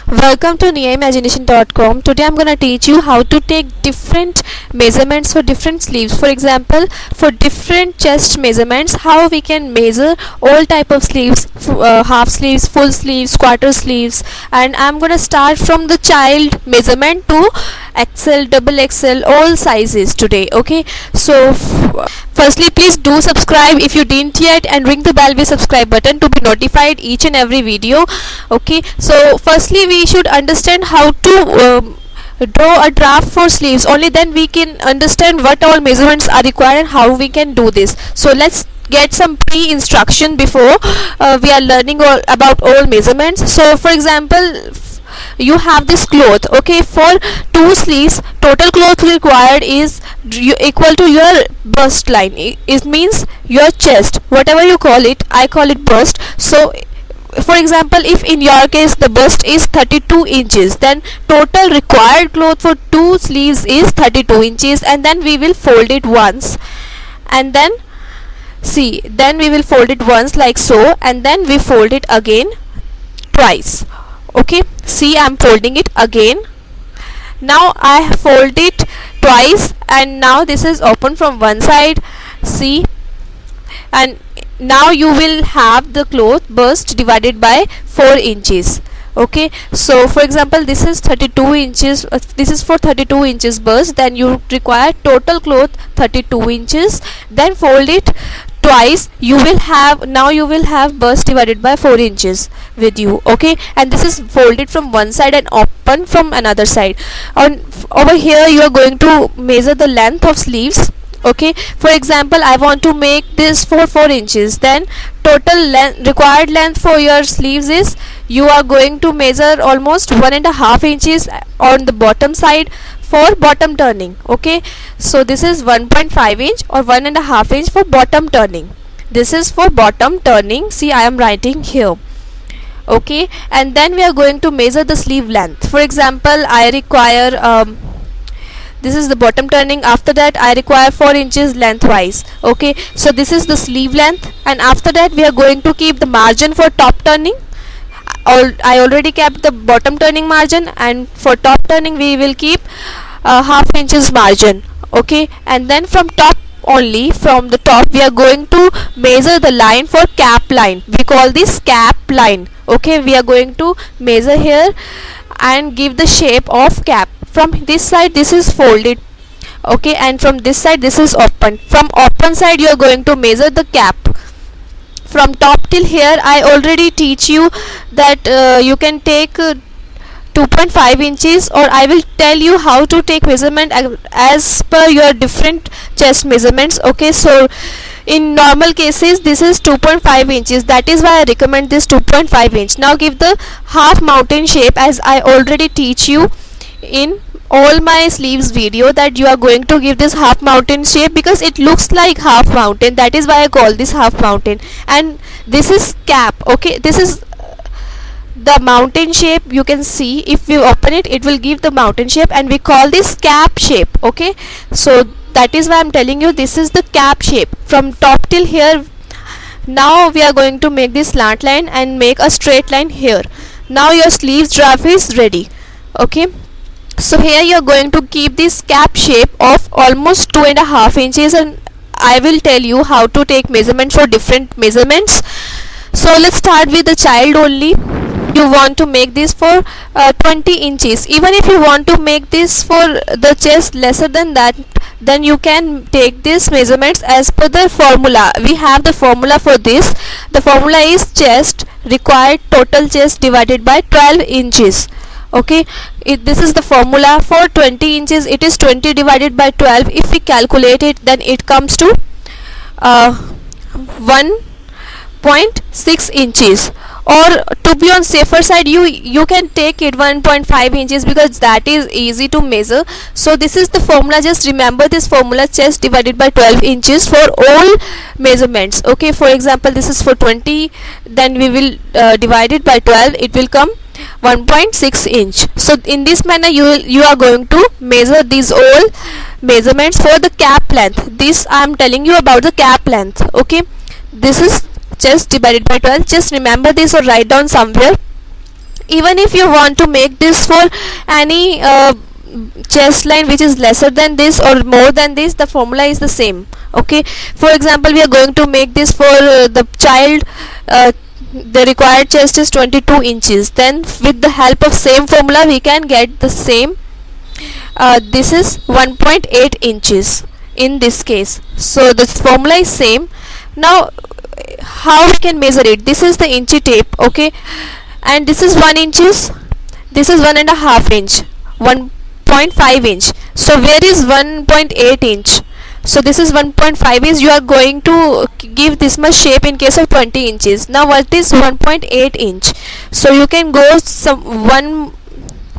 Welcome to niaimagination.com. Today I'm gonna teach you how to take different measurements for different sleeves. For example, for different chest measurements, how we can measure all type of sleeves, half sleeves, full sleeves, quarter sleeves. And I'm gonna start from the child measurement to XL, double XL, all sizes today. Okay, so firstly, please do subscribe if you didn't yet, and ring the bell with subscribe button to be notified each and every video. Okay, so firstly we should understand how to draw a draft for sleeves. Only then we can understand what all measurements are required and how we can do this. So let's get some pre-instruction before we are learning all about all measurements. So for example, you have this cloth. Okay, for two sleeves, total cloth required is equal to your bust line. It means your chest, whatever you call it. I call it bust. So for example, if in your case the bust is 32 inches, then total required cloth for two sleeves is 32 inches, and then we will fold it once, and then then we will fold it once like so, and then we fold it again twice. Okay, see, I'm folding it again. Now I fold it twice, and now this is open from one side. See, and now you will have the cloth bust divided by 4 inches. Okay, so for example, this is 32 inches, this is for 32 inches bust, then you require total cloth 32 inches, then fold it twice. You will have bust divided by 4 inches with you. Okay, and this is folded from one side and open from another side. Over here you are going to measure the length of sleeves. Okay, for example, I want to make this for 4 inches, then total required length for your sleeves is, you are going to measure almost 1.5 inches on the bottom side for bottom turning. Okay, so this is 1.5 inch or 1.5 inch for bottom turning. This is for bottom turning. See, I am writing here. Okay, and then we are going to measure the sleeve length. For example, I require this is the bottom turning. After that I require 4 inches lengthwise. Okay, so this is the sleeve length, and after that we are going to keep the margin for top turning. I already kept the bottom turning margin, and for top turning we will keep half inches margin. Okay, and then from top, only from the top, we are going to measure the line for cap line. We call this cap line. Okay, we are going to measure here and give the shape of cap. From this side this is folded. Okay, and from this side this is open. From open side you are going to measure the cap. From top till here I already teach you that you can take 2.5 inches, or I will tell you how to take measurement as per your different chest measurements. Okay, so in normal cases this is 2.5 inches, that is why I recommend this 2.5 inch. Now give the half mountain shape, as I already teach you in all my sleeves video, that you are going to give this half mountain shape because it looks like half mountain. That is why I call this half mountain. And this is cap. Okay, this is the mountain shape. You can see, if we open it, it will give the mountain shape, and we call this cap shape. Okay, so that is why I'm telling you this is the cap shape from top till here. Now we are going to make this slant line and make a straight line here. Now your sleeves draft is ready. Okay, so here you are going to keep this cap shape of almost 2.5 inches, and I will tell you how to take measurements for different measurements. So let's start with the child only. You want to make this for 20 inches. Even if you want to make this for the chest lesser than that, then you can take these measurements as per the formula. We have the formula for this. The formula is chest required total chest divided by 12 inches. Okay, this is the formula. For 20 inches it is 20 divided by 12. If we calculate it, then it comes to 1.6 inches, or to be on safer side, you can take it 1.5 inches because that is easy to measure. So this is the formula. Just remember this formula, chest divided by 12 inches for all measurements. Okay, for example, this is for 20, then we will divide it by 12, it will come 1.6 inch. So in this manner you are going to measure these all measurements for the cap length. This I am telling you about the cap length. Okay, this is chest divided by 12. Just remember this or write down somewhere. even if you want to make this for any chest line which is lesser than this or more than this, the formula is the same. Okay, for example, we are going to make this for the child, the required chest is 22 inches, then with the help of same formula we can get the same. This is 1.8 inches in this case, so this formula is same. Now how we can measure it? This is the inchy tape, okay, and this is 1 inches, this is 1.5 inch, 1.5 inch. So where is 1.8 inch? So this is 1.5 inch. You are going to give this much shape in case of 20 inches. Now what is 1.8 inch? So you can go some one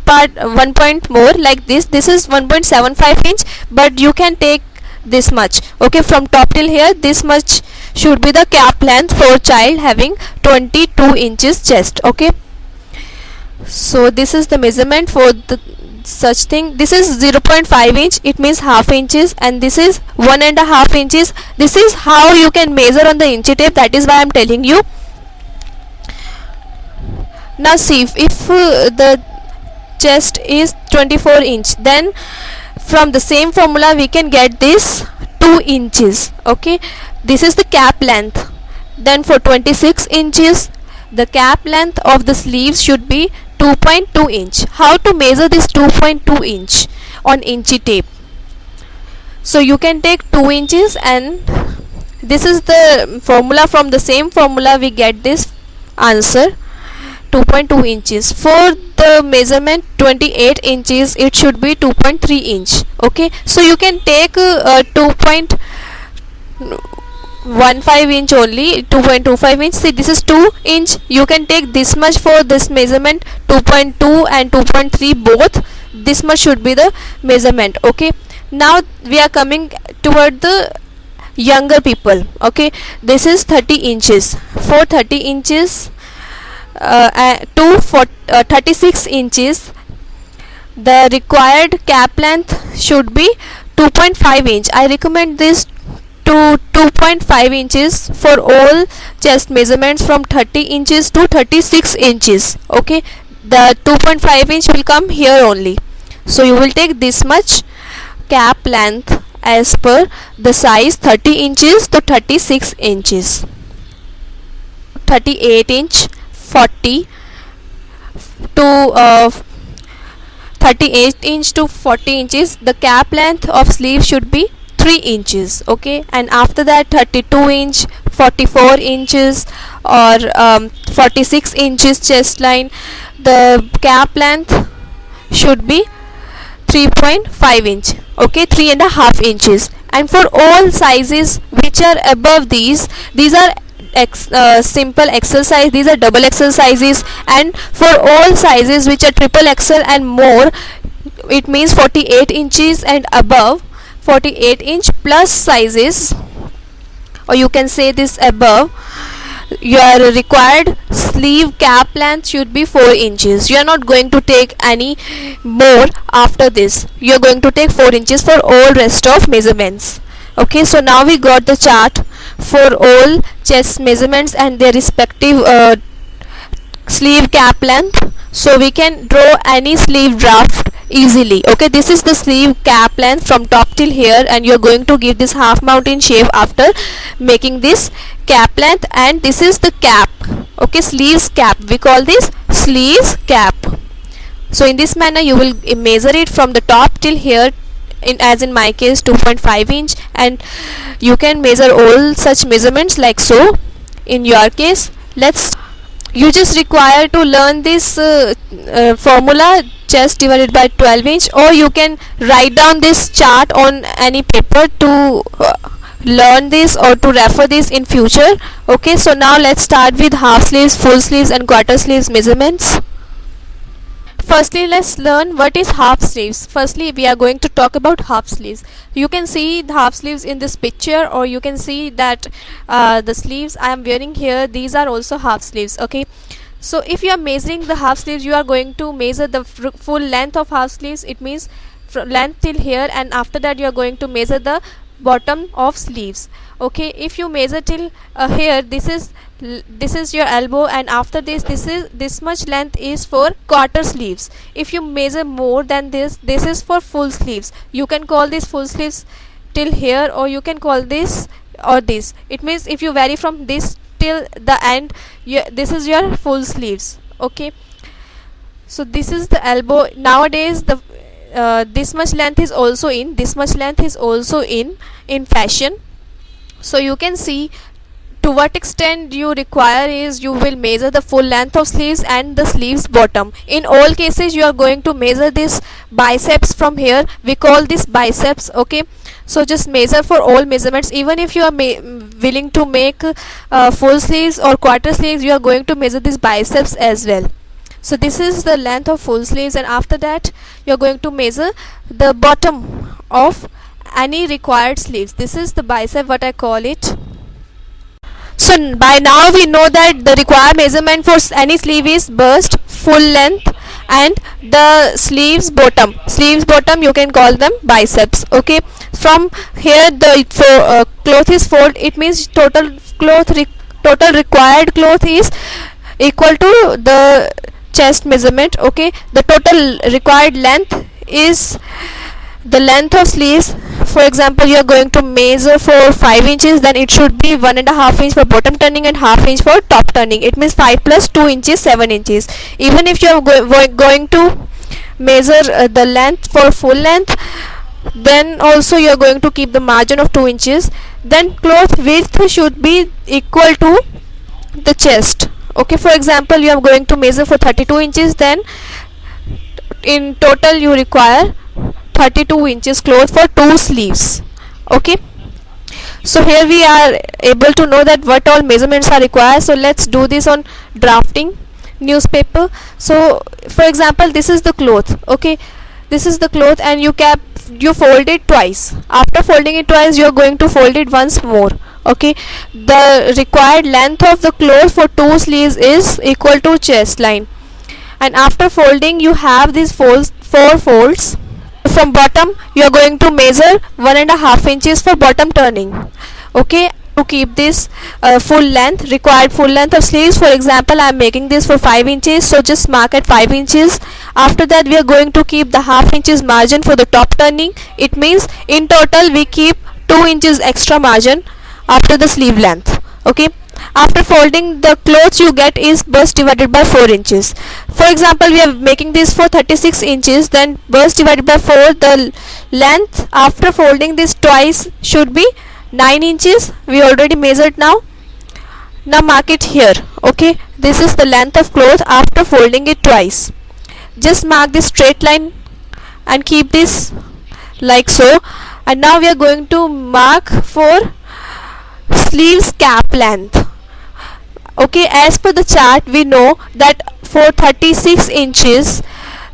point more like this. This is 1.75 inch, but you can take this much. Okay, from top till here, this much should be the cap length for child having 22 inches chest. Okay, so this is the measurement for the such thing. This is 0.5 inch, it means half inches, and this is 1.5 inches. This is how you can measure on the inchy tape. That is why I am telling you. Now see, if the chest is 24 inch, then from the same formula we can get this 2 inches. Okay, this is the cap length. Then for 26 inches, the cap length of the sleeves should be 2.2 inch. How to measure this 2.2 inch on inchy tape? So you can take 2 inches, and this is the formula. From the same formula we get this answer, 2.2 inches. For the measurement 28 inches, it should be 2.3 inch. Okay, so you can take 2.15 inch only, 2.25 inch. See, this is 2 inch. You can take this much for this measurement, 2.2 and 2.3 both. This much should be the measurement. Okay, now we are coming toward the younger people. Okay, this is 30 inches. For 30 inches to 36 inches, the required cap length should be 2.5 inch. I recommend this to 2.5 inches for all chest measurements from 30 inches to 36 inches. Okay, the 2.5 inch will come here only. So you will take this much cap length as per the size 30 inches to 36 inches. 38 inch, 40 to 38 inch to 40 inches, the cap length of sleeve should be 3 inches. Okay, and after that 32 inch, 44 inches or 46 inches chest line, the cap length should be 3.5 inch. Okay, 3.5 inches. And for all sizes which are above these are simple exercise, these are double exercises. And for all sizes which are triple XL and more, it means 48 inches and above, 48 inch plus sizes, or you can say this above, your required sleeve cap length should be 4 inches. You are not going to take any more after this. You are going to take 4 inches for all rest of measurements. Okay, so now we got the chart for all chest measurements and their respective sleeve cap length. So we can draw any sleeve draft easily. Okay, this is the sleeve cap length from top till here, and you're going to give this half mountain shape after making this cap length. And this is the cap. Okay, sleeves cap, we call this sleeves cap. So in this manner you will measure it from the top till here, as in my case 2.5 inch, and you can measure all such measurements like so. In your case, you just require to learn this formula, chest divided by 12 inch, or you can write down this chart on any paper to learn this or to refer this in future. Okay, so now let's start with half sleeves, full sleeves and quarter sleeves measurements. Firstly, let's learn what is half sleeves. Firstly, we are going to talk about half sleeves. You can see the half sleeves in this picture, or you can see that the sleeves I am wearing here, these are also half sleeves. Okay, so if you are measuring the half sleeves, you are going to measure the full length of half sleeves. It means from length till here, and after that you are going to measure the bottom of sleeves. Okay, if you measure till here, this is your elbow, and after this much length is for quarter sleeves. If you measure more than this is for full sleeves. You can call this full sleeves till here, or you can call this or this. It means if you vary from this till the end, this is your full sleeves. Okay, so this is the elbow. Nowadays the this much length is also in fashion. So you can see to what extent you require is you will measure the full length of sleeves and the sleeves bottom. In all cases you are going to measure this biceps from here. We call this biceps. Okay, so just measure for all measurements. Even if you are willing to make full sleeves or quarter sleeves, you are going to measure this biceps as well. So this is the length of full sleeves, and after that you are going to measure the bottom of any required sleeves. This is the bicep, what I call it. So by now we know that the required measurement for any sleeve is bust, full length, and the sleeves bottom you can call them biceps. Okay, from here the cloth is fold. It means total required cloth is equal to the chest measurement. Okay, the total required length is the length of sleeves. For example, you are going to measure for 5 inches, then it should be 1.5 inch for bottom turning and half inch for top turning. It means 5 plus 2 inches, 7 inches. Even if you are going to measure the length for full length, then also you are going to keep the margin of 2 inches. Then cloth width should be equal to the chest. Okay, for example, you are going to measure for 32 inches, then in total you require 32 inches cloth for 2 sleeves. Okay, so here we are able to know that what all measurements are required. So let's do this on drafting newspaper. So for example, this is the cloth. Okay, this is the cloth, and you fold it twice. After folding it twice, you are going to fold it once more. Okay, the required length of the cloth for 2 sleeves is equal to chest line, and after folding you have these 4 folds. From bottom you are going to measure 1.5 inches for bottom turning. Okay, to keep this required full length of sleeves. For example, I am making this for 5 inches, so just mark at 5 inches. After that we are going to keep the half inches margin for the top turning. It means in total we keep 2 inches extra margin after the sleeve length. Okay, after folding, the clothes you get is bust divided by 4 inches. For example, we are making this for 36 inches, then bust divided by 4, the length after folding this twice should be 9 inches. We already measured now. Now mark it here. Okay, this is the length of cloth after folding it twice. Just mark this straight line and keep this like so. And now we are going to mark for sleeves cap length. Okay, as per the chart we know that for 36 inches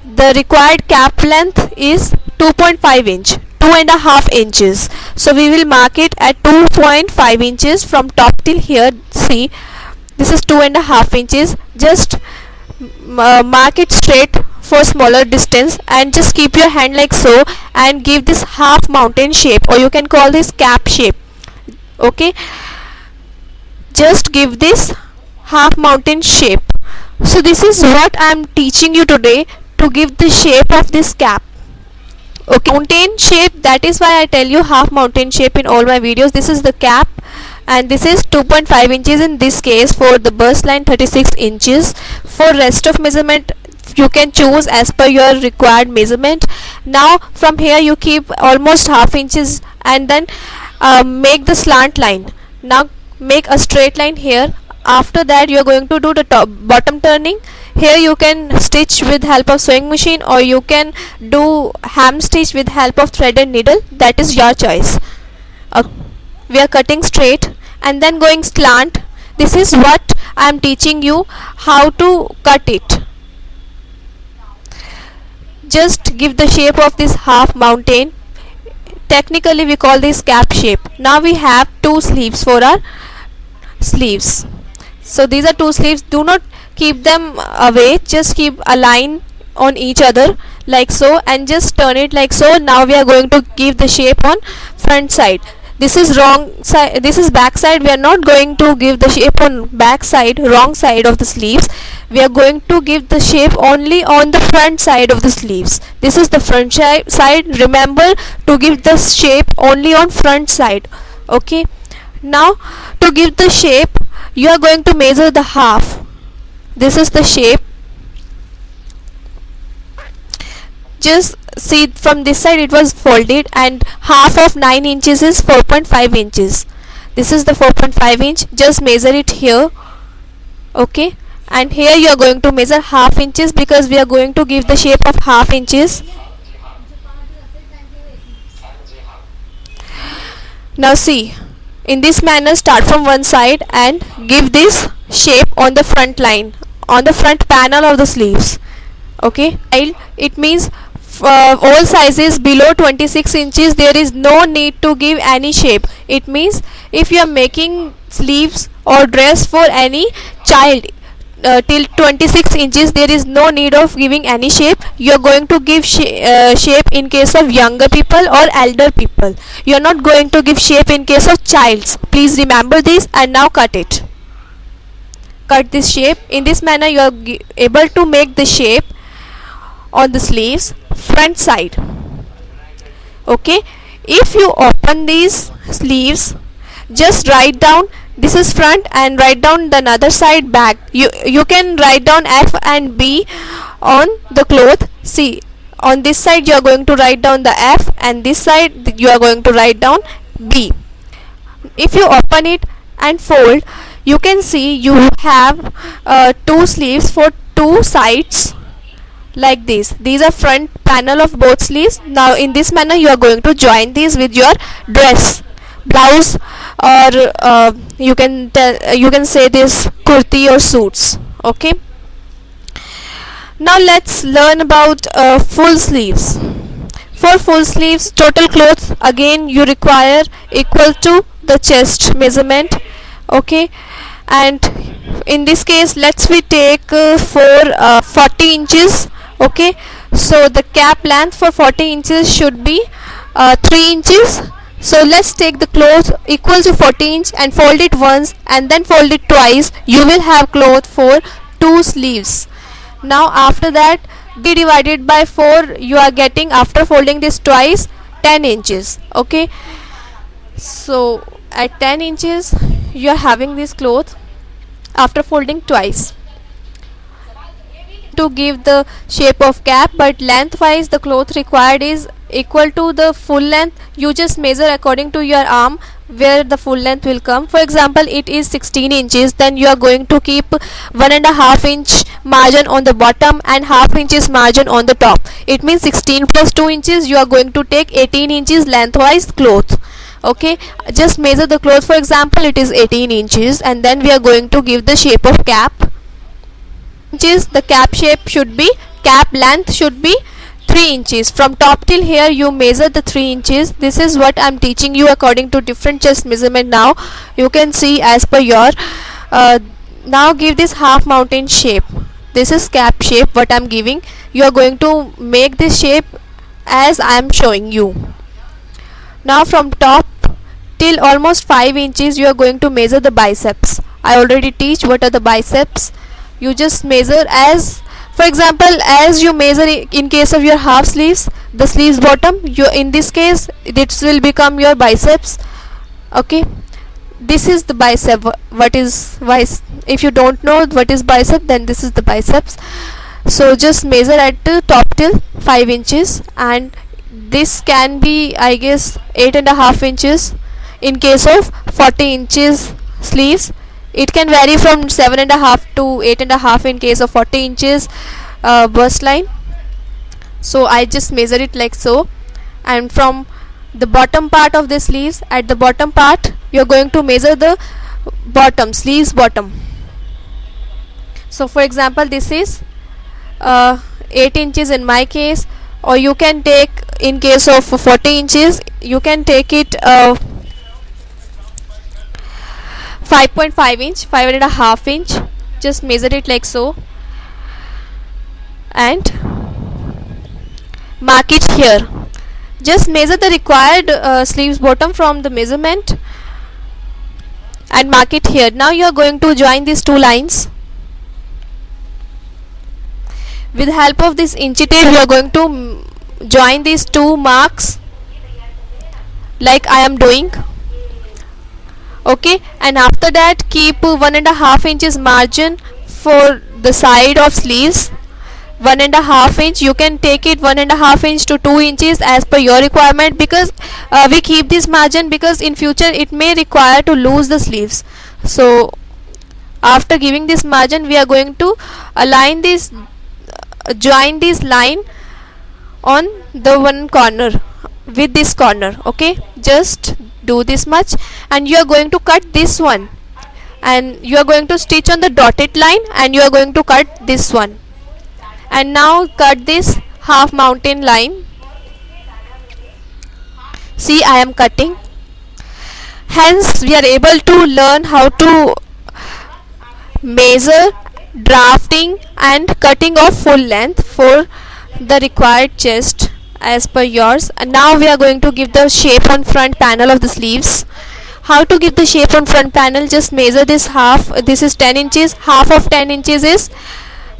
the required cap length is 2.5 inch, 2.5 inches. So we will mark it at 2.5 inches from top till here. See, this is 2.5 inches. Just mark it straight for smaller distance, and just keep your hand like so and give this half mountain shape, or you can call this cap shape. Okay, just give this half mountain shape. So this is what I am teaching you today, to give the shape of this cap. Okay, mountain shape, that is why I tell you half mountain shape in all my videos. This is the cap, and this is 2.5 inches in this case for the bust line, 36 inches. For rest of measurement you can choose as per your required measurement. Now from here you keep almost half inches, and then make the slant line. Now make a straight line here. After that you are going to do the bottom turning. Here you can stitch with help of sewing machine, or you can do ham stitch with help of thread and needle. That is your choice. We are cutting straight and then going slant. This is what I am teaching you, how to cut it. Just give the shape of this half mountain. Technically we call this cap shape. Now we have 2 sleeves for our sleeves. So these are 2 sleeves. Do not keep them away, just keep a line on each other like so, and just turn it like so. Now we are going to give the shape on front side. this is wrong side, this is back side. We are not going to give the shape on back side, wrong side of the sleeves. We are going to give the shape only on the front side of the sleeves. This is the front side. Remember to give the shape only on front side. Okay, now to give the shape, you are going to measure the half. This is the shape. Just see, from this side it was folded, and half of 9 inches is 4.5 inches. This is the 4.5 inch. Just measure it here. Okay, and here you are going to measure half inches, because we are going to give the shape of half inches. Now see, in this manner, start from one side and give this shape on the front line, on the front panel of the sleeves. Okay, it means all sizes below 26 inches there is no need to give any shape. It means if you are making sleeves or dress for any child till 26 inches, there is no need of giving any shape. You are going to give shape in case of younger people or elder people. You are not going to give shape in case of childs. Please remember this. And now cut it. Cut this shape. In this manner you are able to make the shape on the sleeves front side. Okay, if you open these sleeves, just write down this is front and write down the another side back. You can write down F and B on the cloth. See, on this side you are going to write down the F, and this side you are going to write down B. If you open it and fold, you can see you have two sleeves for two sides like this. These are front panel of both sleeves. Now in this manner you are going to join these with your dress, blouse, or you can say this kurti or suits. Okay, now let's learn about full sleeves. For full sleeves, total cloth again you require equal to the chest measurement. Okay, and in this case let's we take for 40 inches. Okay, so the cap length for 40 inches should be 3 inches. So let's take the cloth equal to 40 inch and fold it once and then fold it twice. You will have cloth for 2 sleeves. Now after that, d divided by 4 you are getting, after folding this twice, 10 inches. Okay, so at 10 inches you are having this cloth after folding twice. To give the shape of cap, but lengthwise the cloth required is equal to the full length. You just measure according to your arm where the full length will come. For example, it is 16 inches, then you are going to keep 1.5 inch margin on the bottom and half inches margin on the top. It means 16 plus 2 inches, you are going to take 18 inches lengthwise cloth. Okay, just measure the cloth. For example, it is 18 inches, and then we are going to give the shape of cap. Inches, the cap shape should be, cap length should be 3 inches. From top till here you measure the 3 inches. This is what I am teaching you according to different chest measurement. Now you can see as per your now give this half mountain shape. This is cap shape what I am giving. You are going to make this shape as I am showing you. Now from top till almost 5 inches you are going to measure the biceps. I already teach what are the biceps. You just measure as, for example, as you measure in case of your half sleeves, the sleeves bottom, you, in this case this will become your biceps. Okay, this is the bicep. What is bicep? If you don't know what is bicep, then this is the biceps. So just measure at the top till 5 inches, and this can be, I guess, 8.5 inches in case of 40 inches sleeves. It can vary from 7.5 to 8.5 in case of 40 inches bust line. So I just measure it like so, and from the bottom part of the sleeves, at the bottom part you are going to measure the bottom, sleeves bottom. So for example, this is 8 inches in my case, or you can take, in case of 40 inches you can take it 5.5 inch, 5.5 inch. Just measure it like so and mark it here. Just measure the required sleeves bottom from the measurement and mark it here. Now you are going to join these two lines. With the help of this inchy tape you are going to join these two marks like I am doing. Okay, and after that keep 1.5 inches margin for the side of sleeves. 1.5 inch, you can take it 1.5 inch to 2 inches as per your requirement, because we keep this margin because in future it may require to lose the sleeves. So after giving this margin we are going to align this, join this line on the one corner with this corner. Okay, just do this much and you are going to cut this one, and you are going to stitch on the dotted line and you are going to cut this one. And now cut this half mountain line. See, I am cutting. Hence we are able to learn how to measure, drafting and cutting of full length for the required chest as per yours. And now we are going to give the shape on front panel of the sleeves. How to give the shape on front panel? Just measure this half. This is 10 inches. Half of 10 inches is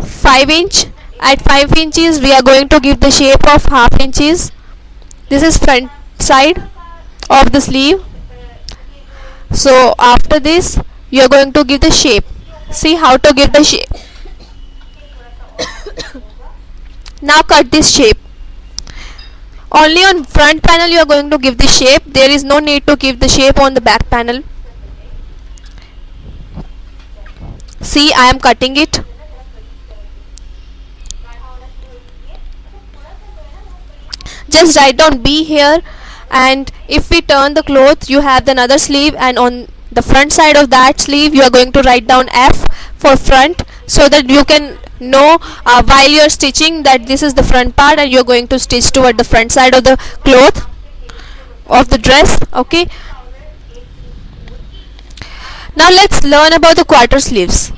5 inch. At 5 inches we are going to give the shape of half inches. This is front side of the sleeve. So after this you are going to give the shape. See how to give the shape. Now cut this shape. Only on front panel you are going to give the shape. There is no need to give the shape on the back panel. See, I am cutting it. Just write down B here, and if we turn the cloth you have another sleeve, and on the front side of that sleeve you are going to write down F for front, so that you can know while you are stitching that this is the front part and you are going to stitch toward the front side of the cloth of the dress. Okay, now let's learn about the quarter sleeves.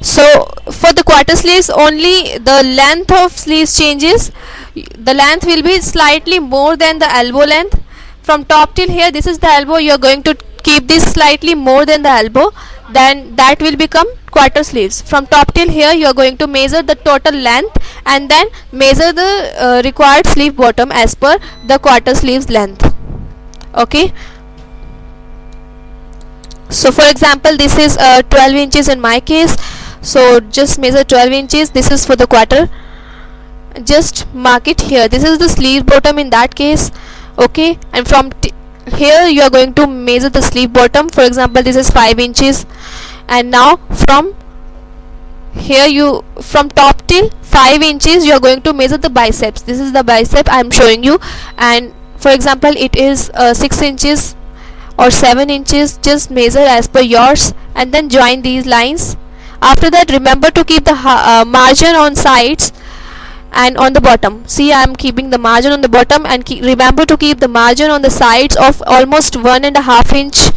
So for the quarter sleeves only the length of sleeves changes. The length will be slightly more than the elbow length. From top till here, this is the elbow, you are going to keep this slightly more than the elbow, then that will become quarter sleeves. From top till here you are going to measure the total length and then measure the required sleeve bottom as per the quarter sleeves length. Okay, so for example this is 12 inches in my case, so just measure 12 inches. This is for the quarter. Just mark it here. This is the sleeve bottom in that case. Okay, and from here you are going to measure the sleeve bottom. For example this is 5 inches, and now from here you, from top till 5 inches you are going to measure the biceps. This is the bicep I am showing you, and for example it is 6 inches or 7 inches. Just measure as per yours and then join these lines. After that remember to keep the margin on sides and on the bottom. See, I am keeping the margin on the bottom, and remember to keep the margin on the sides of almost 1.5 inch.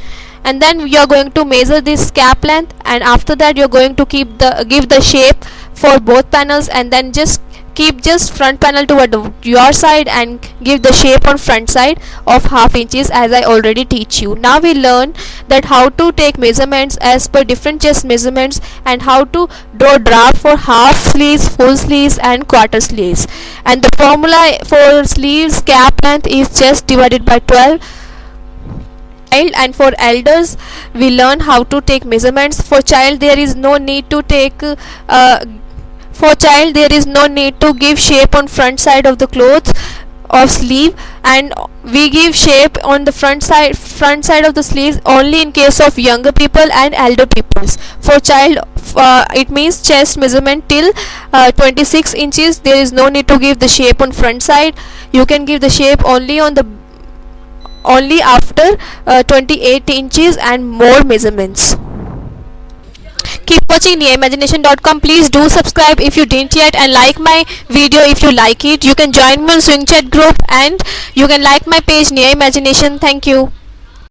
And then you are going to measure this cap length, and after that you are going to give the shape for both panels, and then just keep just front panel toward your side and give the shape on front side of half inches as I already teach you. Now we learn that how to take measurements as per different chest measurements, and how to draw draft for half sleeves, full sleeves and quarter sleeves. And the formula for sleeves cap length is chest divided by 12. And for elders we learn how to take measurements. For child there is no need to take give shape on front side of the cloth of sleeve, and we give shape on the front side of the sleeves only in case of younger people and elder peoples. For child it means chest measurement till 26 inches. There is no need to give the shape on front side. You can give the shape only after 28 inches and more measurements. Keep watching neaimagination.com. Please do subscribe if you didn't yet, and like my video if you like it. You can join me on swing chat group, and you can like my page Nia Imagination. Thank you.